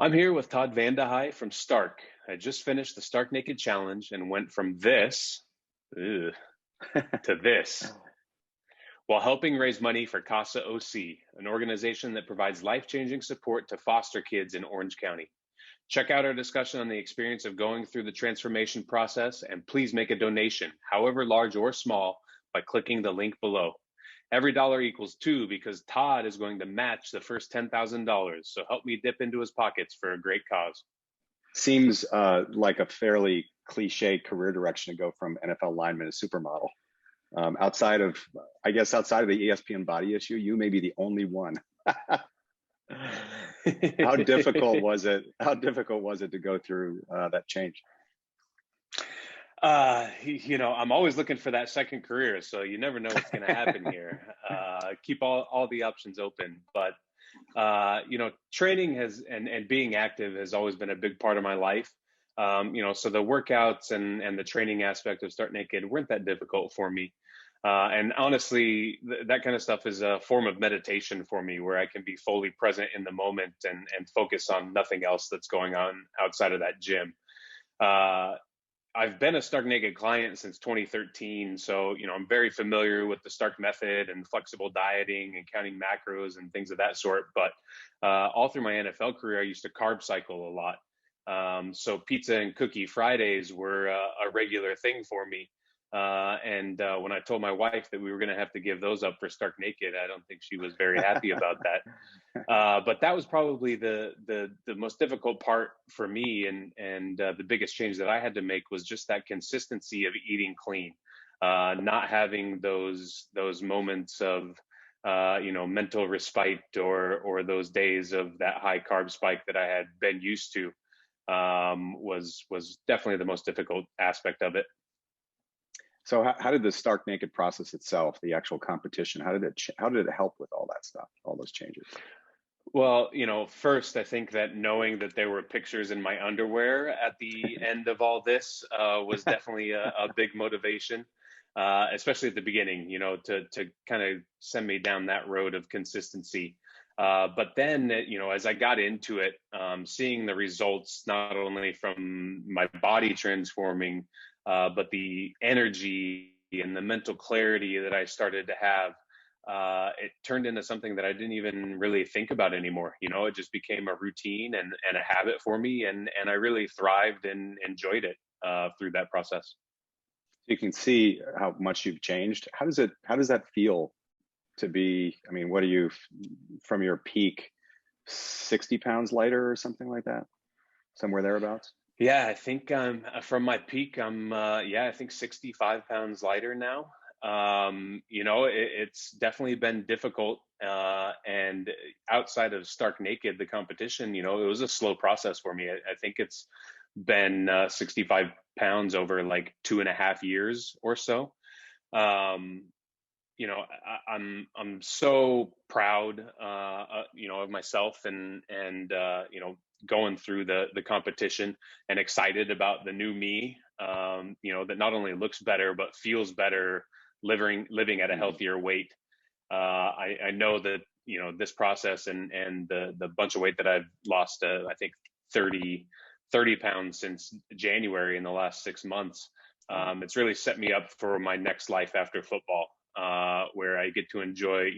I'm here with Todd Vandehei from Stark. I just finished the Stark Naked Challenge and went from this ugh, to this while helping raise money for CASA OC, an organization that provides life-changing support to foster kids in Orange County. Check out our discussion on the experience of going through the transformation process, and please make a donation, however large or small, by clicking the link below. Every dollar equals two because Todd is going to match the first $10,000. So help me dip into his pockets for a great cause. Seems like a fairly cliche career direction to go from NFL lineman to supermodel. Outside of the ESPN body issue, you may be the only one. How difficult was it? How difficult was it to go through that change? I'm always looking for that second career, so you never know what's going to happen here. Keep all the options open, but training and being active has always been a big part of my life. So the workouts and the training aspect of Start Naked weren't that difficult for me. And honestly, that kind of stuff is a form of meditation for me, where I can be fully present in the moment and focus on nothing else that's going on outside of that gym. I've been a Stark Naked client since 2013, so I'm very familiar with the Stark method and flexible dieting and counting macros and things of that sort. But all through my NFL career, I used to carb cycle a lot. So pizza and cookie Fridays were a regular thing for me. And when I told my wife that we were going to have to give those up for Stark Naked, I don't think she was very happy about that. But that was probably the most difficult part for me, and the biggest change that I had to make was just that consistency of eating clean, not having those moments of mental respite or those days of that high carb spike that I had been used to. Was definitely the most difficult aspect of it. So how did the Stark Naked process itself, the actual competition, how did it help with all that stuff, all those changes? Well, first, I think that knowing that there were pictures in my underwear at the end of all this was definitely a big motivation, especially at the beginning, to kind of send me down that road of consistency. But then, as I got into it, seeing the results, not only from my body transforming, but the energy and the mental clarity that I started to have, it turned into something that I didn't even really think about anymore. It just became a routine and a habit for me, and I really thrived and enjoyed it through that process. You can see how much you've changed. How does that feel to be? I mean, what are you from your peak, 60 pounds lighter or something like that, somewhere thereabouts? Yeah, I think from my peak, I think 65 pounds lighter now. It's definitely been difficult. And outside of Stark Naked, the competition, it was a slow process for me. I think it's been 65 pounds over like 2.5 years or so. I'm so proud, of myself and going through the competition and excited about the new me, that not only looks better, but feels better living at a healthier weight. I know that, this process and the bunch of weight that I've lost, I think 30 pounds since January in the last 6 months. It's really set me up for my next life after football, where I get to enjoy,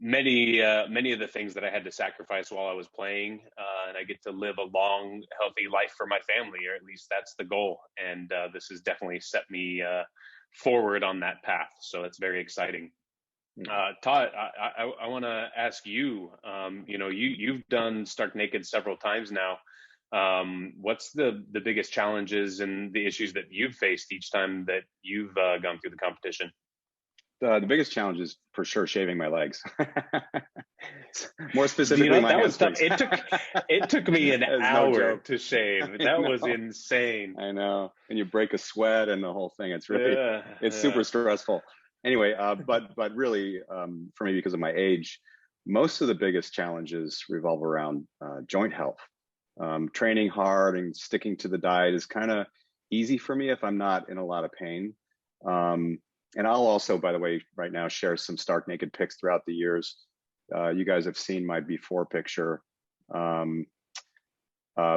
many of the things that I had to sacrifice while I was playing, and I get to live a long, healthy life for my family, or at least that's the goal. And this has definitely set me forward on that path. So it's very exciting. Todd, I want to ask you. You've done Stark Naked several times now. What's the biggest challenges and the issues that you've faced each time that you've gone through the competition? The biggest challenge is for sure shaving my legs. More specifically, my that was tough. hamstrings. It took me an hour to shave. That was insane. I know. And you break a sweat and the whole thing. It's really, it's super stressful. Anyway, but really, for me, because of my age, most of the biggest challenges revolve around joint health. Training hard and sticking to the diet is kind of easy for me if I'm not in a lot of pain. And I'll also, by the way, right now share some Stark Naked pics throughout the years. You guys have seen my before picture.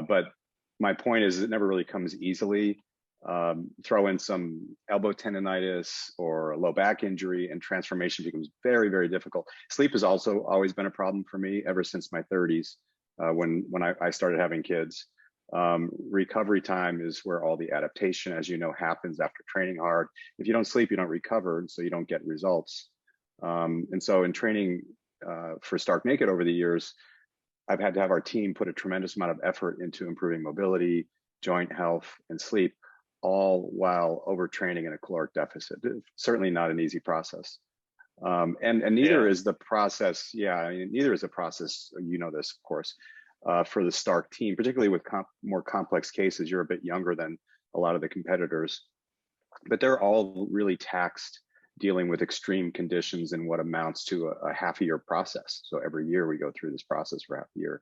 But my point is, it never really comes easily. Throw in some elbow tendonitis or a low back injury, and transformation becomes very, very difficult. Sleep has also always been a problem for me ever since my 30s, when I started having kids. Recovery time is where all the adaptation, as you know, happens after training hard. If you don't sleep, you don't recover, and so you don't get results. And so in training for Stark Naked over the years, I've had to have our team put a tremendous amount of effort into improving mobility, joint health, and sleep, all while overtraining in a caloric deficit. Certainly not an easy process. And neither is the process, I mean, neither is the process, you know this, of course, for the Stark team, particularly with more complex cases. You're a bit younger than a lot of the competitors, but they're all really taxed dealing with extreme conditions in what amounts to a half a year process. So every year we go through this process for half a year.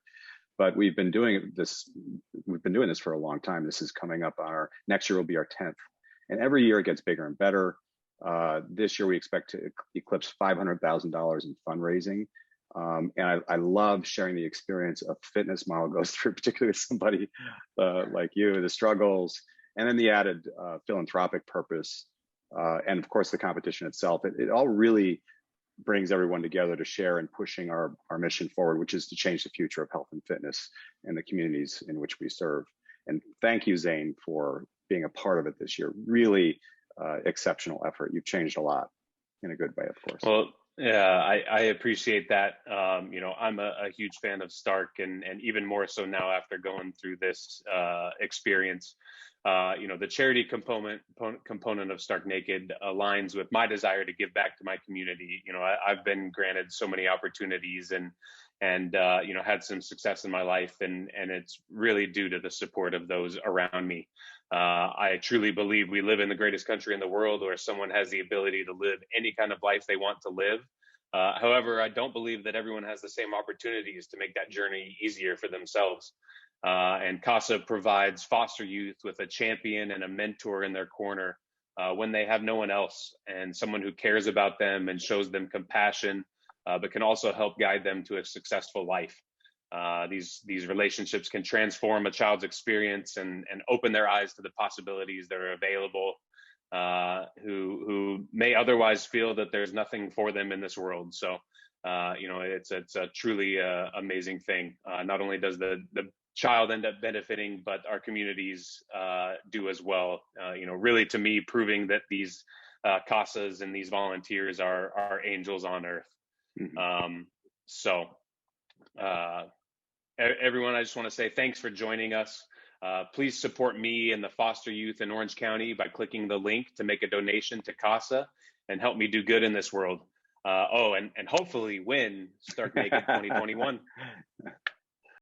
But we've been doing this for a long time. This is coming up on next year will be our 10th. And every year it gets bigger and better. This year we expect to eclipse $500,000 in fundraising. And I love sharing the experience a fitness model goes through, particularly with somebody like you, the struggles, and then the added philanthropic purpose. And of course, the competition itself. It all really brings everyone together to share in pushing our mission forward, which is to change the future of health and fitness in the communities in which we serve. And thank you, Zane, for being a part of it this year. Really exceptional effort. You've changed a lot in a good way, of course. Well, yeah, I appreciate that. You know, I'm a huge fan of Stark, and even more so now after going through this experience. You know, the charity component of Stark Naked aligns with my desire to give back to my community. You know, I've been granted so many opportunities and you know, had some success in my life, and it's really due to the support of those around me. I truly believe we live in the greatest country in the world, where someone has the ability to live any kind of life they want to live. However, I don't believe that everyone has the same opportunities to make that journey easier for themselves. And CASA provides foster youth with a champion and a mentor in their corner when they have no one else, and someone who cares about them and shows them compassion, but can also help guide them to a successful life. These relationships can transform a child's experience and open their eyes to the possibilities that are available, who may otherwise feel that there's nothing for them in this world. So, you know, it's a truly amazing thing. Not only does the child end up benefiting, but our communities do as well. You know, really, to me, proving that these CASAs and these volunteers are angels on earth. Mm-hmm. Everyone, I just want to say thanks for joining us. Please support me and the foster youth in Orange County by clicking the link to make a donation to CASA and help me do good in this world. And hopefully win Stark Naked 2021.